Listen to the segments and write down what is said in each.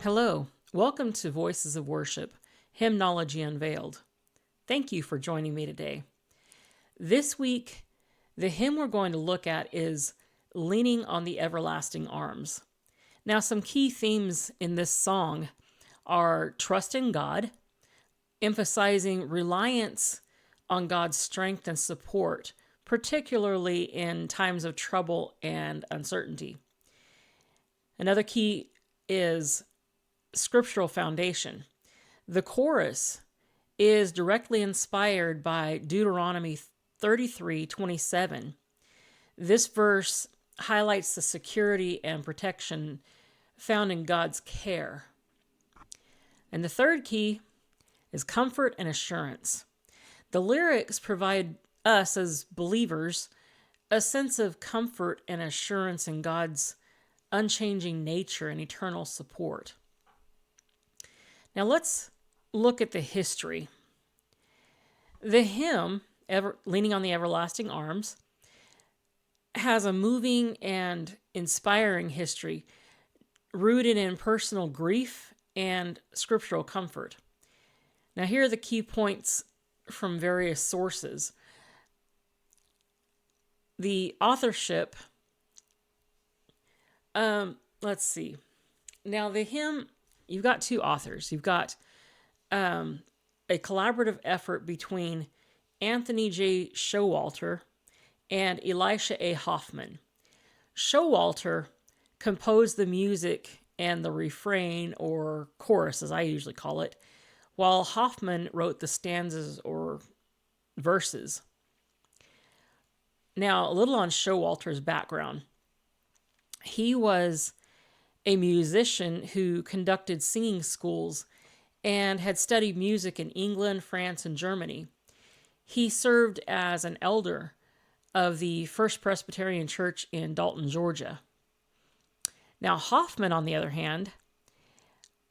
Hello, welcome to Voices of Worship, Hymnology Unveiled. Thank you for joining me today. This week, the hymn we're going to look at is Leaning on the Everlasting Arms. Now, some key themes in this song are trust in God, emphasizing reliance on God's strength and support, particularly in times of trouble and uncertainty. Another key is scriptural foundation. The chorus is directly inspired by Deuteronomy 33:27. This verse highlights the security and protection found in God's care. And the third key is comfort and assurance. The lyrics provide us as believers a sense of comfort and assurance in God's unchanging nature and eternal support. Now let's look at the history. The hymn, Leaning on the Everlasting Arms, has a moving and inspiring history rooted in personal grief and scriptural comfort. Now here are the key points from various sources. The authorship, let's see. Now the hymn, you've got two authors. You've got a collaborative effort between Anthony J. Showalter and Elisha A. Hoffman. Showalter composed the music and the refrain, or chorus as I usually call it, while Hoffman wrote the stanzas or verses. Now, a little on Showalter's background. He was a musician who conducted singing schools and had studied music in England, France, and Germany. He served as an elder of the First Presbyterian Church in Dalton, Georgia. Now, Hoffman, on the other hand,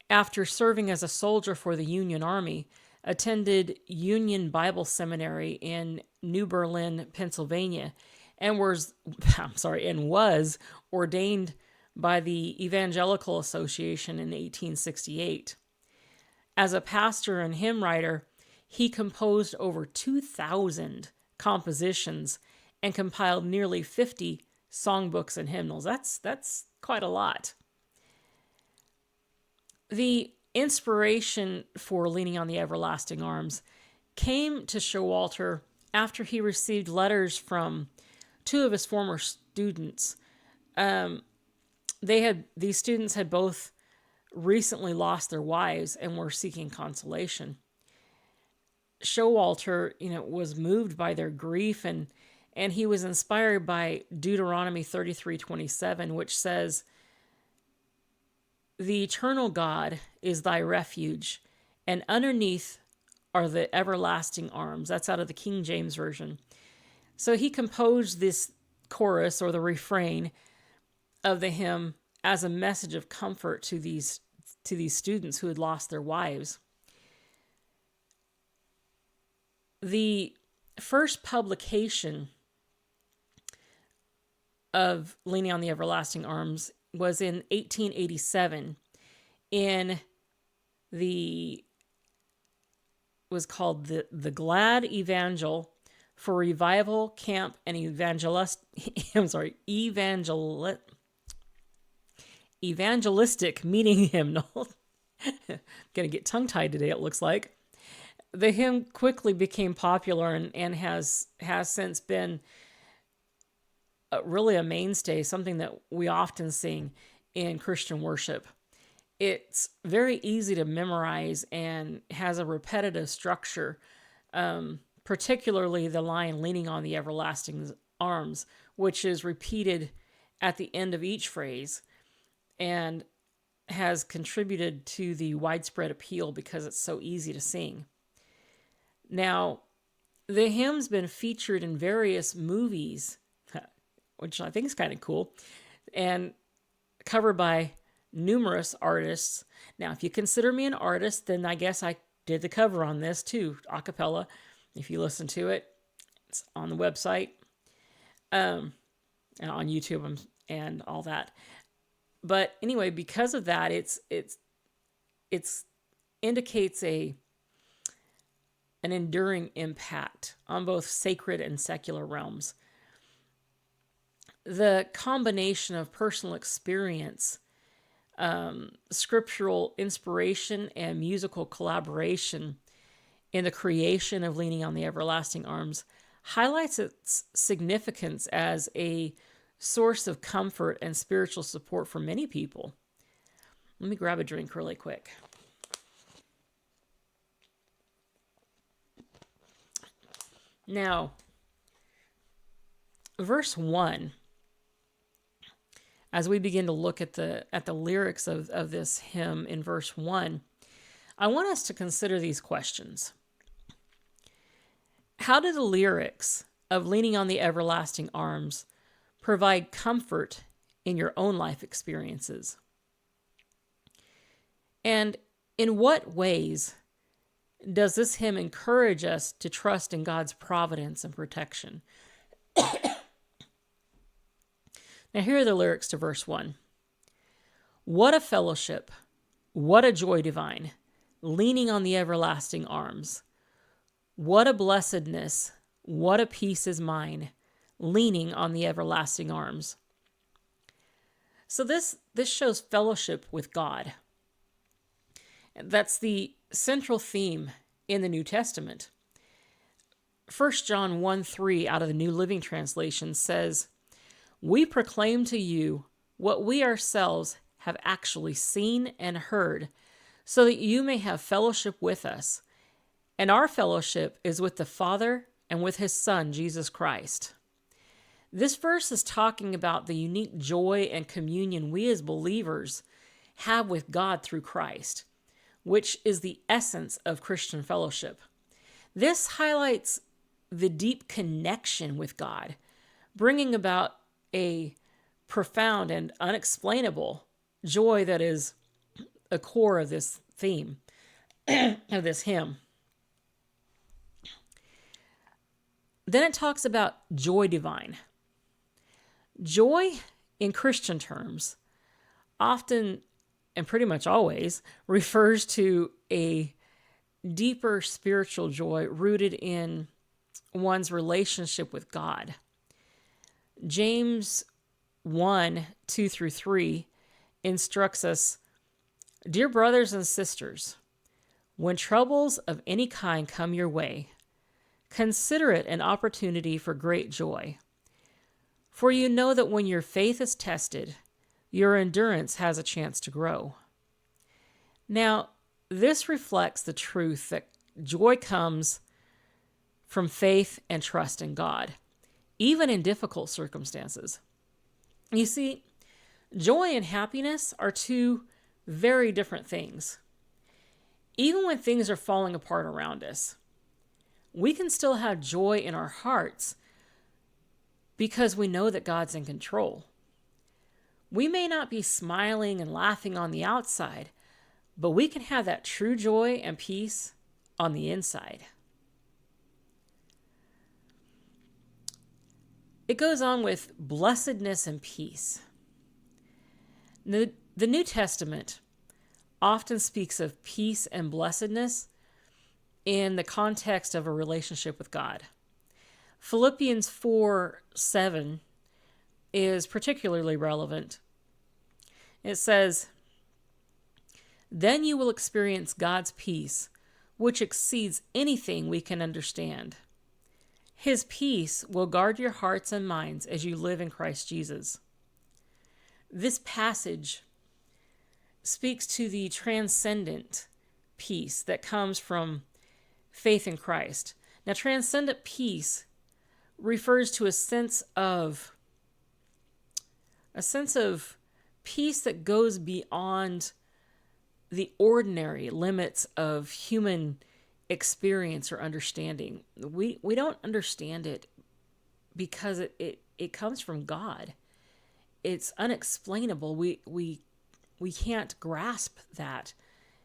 after serving as a soldier for the Union Army, attended Union Bible Seminary in New Berlin, Pennsylvania, and was ordained by the Evangelical Association in 1868. As a pastor and hymn writer, he composed over 2,000 compositions and compiled nearly 50 songbooks and hymnals. That's quite a lot. The inspiration for Leaning on the Everlasting Arms came to Showalter after he received letters from two of his former students. These students had both recently lost their wives and were seeking consolation. Showalter, was moved by their grief and he was inspired by Deuteronomy 33:27, which says, "The eternal God is thy refuge, and underneath are the everlasting arms." That's out of the King James Version. So he composed this chorus or the refrain of the hymn as a message of comfort to these students who had lost their wives. The first publication of Leaning on the Everlasting Arms was in 1887 was called the Glad Evangel for Revival Camp and Evangelistic Meeting Hymnal. Gonna get tongue-tied today, it looks like. The hymn quickly became popular and has since been really a mainstay, something that we often sing in Christian worship. It's very easy to memorize and has a repetitive structure, particularly the line "Leaning on the Everlasting Arms," which is repeated at the end of each phrase and has contributed to the widespread appeal because it's so easy to sing. Now, the hymn's been featured in various movies, which I think is kind of cool, and covered by numerous artists. Now, if you consider me an artist, then I guess I did the cover on this too, a cappella. If you listen to it, it's on the website, and on YouTube and all that. But anyway, because of that, it's it's indicates an enduring impact on both sacred and secular realms. The combination of personal experience, scriptural inspiration, and musical collaboration in the creation of Leaning on the Everlasting Arms highlights its significance as a source of comfort and spiritual support for many people. Let me grab a drink really quick. Now, verse 1, as we begin to look at the lyrics of this hymn in verse 1, I want us to consider these questions. How do the lyrics of Leaning on the Everlasting Arms provide comfort in your own life experiences? And in what ways does this hymn encourage us to trust in God's providence and protection? Now, here are the lyrics to verse 1. What a fellowship, what a joy divine, leaning on the everlasting arms. What a blessedness, what a peace is mine, leaning on the everlasting arms. So this shows fellowship with God. That's the central theme in the New Testament. 1 John 1:3 out of the New Living Translation says, "We proclaim to you what we ourselves have actually seen and heard, so that you may have fellowship with us. And our fellowship is with the Father and with his Son, Jesus Christ." This verse is talking about the unique joy and communion we as believers have with God through Christ, which is the essence of Christian fellowship. This highlights the deep connection with God, bringing about a profound and unexplainable joy that is a core of this theme, of this hymn. Then it talks about joy divine. Joy in Christian terms often and pretty much always refers to a deeper spiritual joy rooted in one's relationship with God. James 1:2-3 instructs us, "Dear brothers and sisters, when troubles of any kind come your way, consider it an opportunity for great joy. For you know that when your faith is tested, your endurance has a chance to grow." Now, this reflects the truth that joy comes from faith and trust in God, even in difficult circumstances. You see, joy and happiness are two very different things. Even when things are falling apart around us, we can still have joy in our hearts because we know that God's in control. We may not be smiling and laughing on the outside, but we can have that true joy and peace on the inside. It goes on with blessedness and peace. The New Testament often speaks of peace and blessedness in the context of a relationship with God. Philippians 4:7 is particularly relevant. It says, "Then you will experience God's peace, which exceeds anything we can understand. His peace will guard your hearts and minds as you live in Christ Jesus." This passage speaks to the transcendent peace that comes from faith in Christ. Now, transcendent peace refers to a sense of peace that goes beyond the ordinary limits of human experience or understanding. We don't understand it because it comes from God. It's unexplainable. We can't grasp that.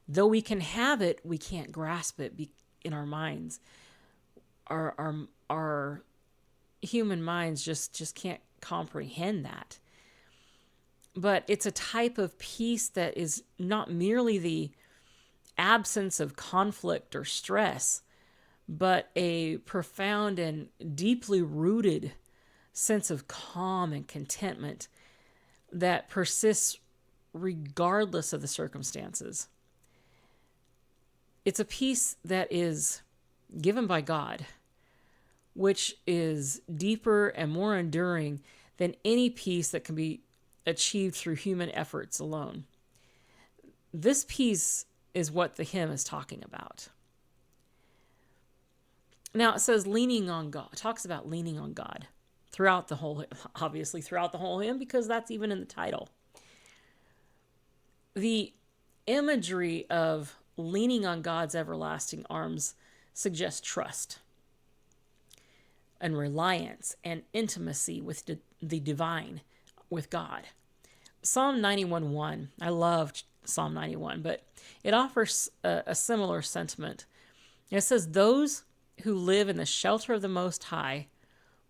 Though we can have it, we can't grasp it in our minds. Our human minds just can't comprehend that. But it's a type of peace that is not merely the absence of conflict or stress, but a profound and deeply rooted sense of calm and contentment that persists regardless of the circumstances. It's a peace that is given by God, which is deeper and more enduring than any peace that can be achieved through human efforts alone. This peace is what the hymn is talking about. Now it says leaning on God. It talks about leaning on God throughout the whole hymn, because that's even in the title. The imagery of leaning on God's everlasting arms suggests trust and reliance and intimacy with the divine, with God. Psalm 91:1, I love Psalm 91, but it offers a similar sentiment. It says, "Those who live in the shelter of the Most High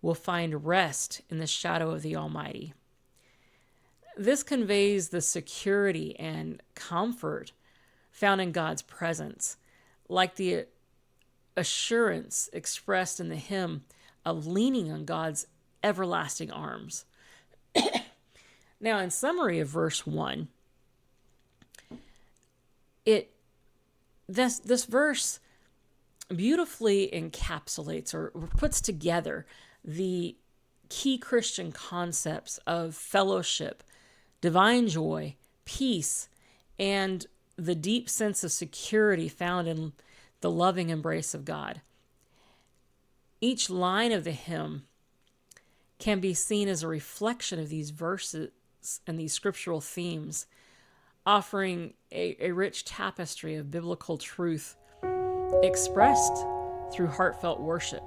will find rest in the shadow of the Almighty." This conveys the security and comfort found in God's presence, like the assurance expressed in the hymn of leaning on God's everlasting arms. Now, in summary of verse 1, this verse beautifully encapsulates or puts together the key Christian concepts of fellowship, divine joy, peace, and the deep sense of security found in the loving embrace of God. Each line of the hymn can be seen as a reflection of these verses and these scriptural themes, offering a rich tapestry of biblical truth expressed through heartfelt worship.